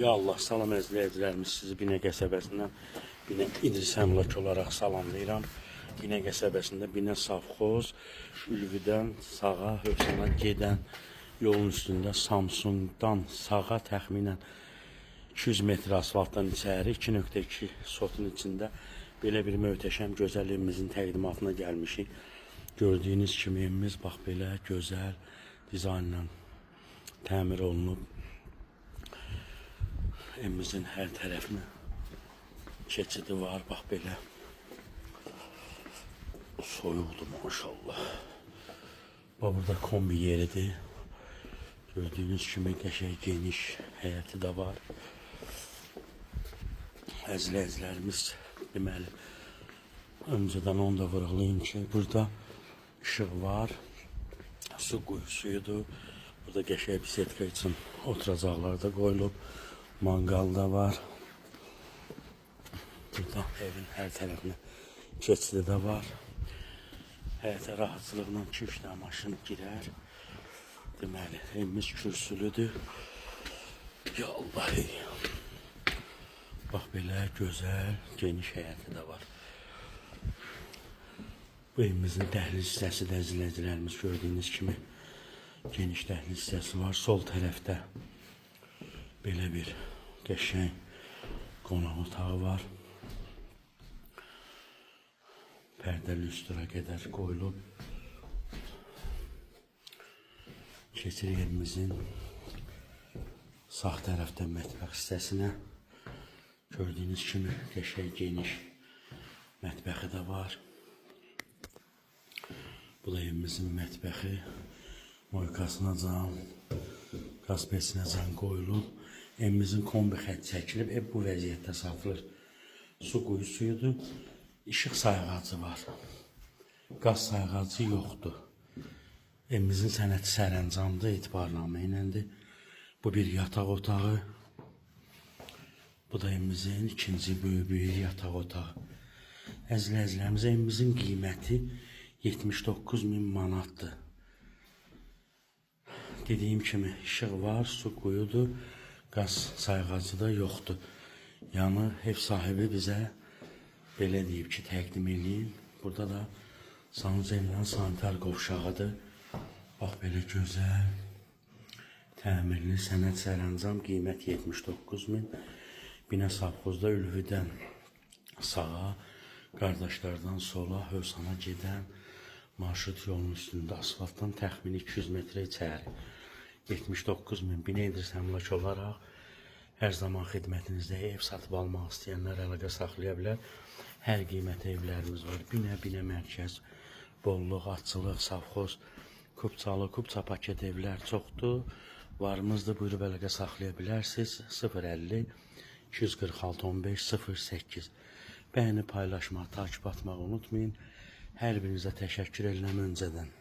Ya Allah, salam əzizlərimiz, sizi Binə qəsəbəsindən Binə İdris Əmlak olaraq salamlayıram. Binə qəsəbəsində Binə Savxoz, Ülvüdən sağa, Hövsana gedən yolun üstündə Samsundan sağa təxminən 200 metr asfaltdan içəri 2.2 sotun içində belə bir möhtəşəm gözəl evimizin təqdimatına gəlmişik. Gördüyünüz kimi evimiz bax belə gözəl dizaynla təmir olunub. Evimizin hər tərəfinə keçidi var, bax belə. Soyuqdur maşallah. Bax burada kombi yeridir. Gördüyünüz kimi qəşəng geniş həyəti də var. Əzizlərimiz, deməli, öncədən onu da vurğulayım ki, burada işıq var, su quyusuydu. Burada qəşəng bisetka üçün oturacaqlar da qoyulub, mangal da var. Burada evin hər tərəfinə keçidi də var. Həyətə rahatçılıqla 2-3 dənə maşın girər. Deməli, evimiz kürsülüdür. Ya Allah! Bax belə gözəl, geniş həyəti də var. Bu evimizin dəhliz hissəsi də əzizlərimiz gördüyünüz kimi geniş dəhliz hissəsi var. Sol tərəfdə belə bir qəşəng qonaq otağı var. Pərdəli üstüra qədər qoyulub. Keçirik evimizin sağ tərəfdə mətbəx hissəsinə. Gördüyünüz kimi qəşəng geniş mətbəxi də var. Bu da evimizin mətbəxi. Moykasına can, qaz peçinə can qoyulub. Evimizin kombi xətt çəkilib. Ev bu vəziyyətdə satılır. Su quyusuydu. İşıq sayğacı var. Qaz sayğacı yoxdur. Evimizin sənəti sərəncamdır, etibarnamə iləndir. Bu bir yataq otağı. Bu da evimizin ikinci böyük yataq otağı. Əzizlərimiz, evimizin qiyməti 79.000 manatdır. Dediyim kimi işıq var, su quyudur, qaz sayğacı da yoxdur. Yəni ev sahibi bizə belə deyib ki, təqdim edin. Burada da sanuzellə sanitar qovşağıdır. Bax belə gözəl, təmirli, sənət sərəncam, qiymət 79.000. Binə Savxozda Ülvüdən sağa, qardaşlardan sola, Hövsana gedən marşrut yolunun üstündə asfaltdan təxmini 200 metrə içəri. 79.000 Binə İdris Əmlak olaraq hər zaman xidmətinizdə ev satıb almaq istəyənlər əlaqə saxlaya bilər. Hər qiymətə evlərimiz var. Binə mərkəz, bolluq, atçılıq, savxoz, Kubçalı, Kubça paket evlər çoxdur. Varımızdır, buyurub əlaqə saxlaya bilərsiniz. 050 246 15 08. Bəyəni paylaşmaq, takip atmağı unutmayın. Hər birinizə təşəkkür edirəm öncədən.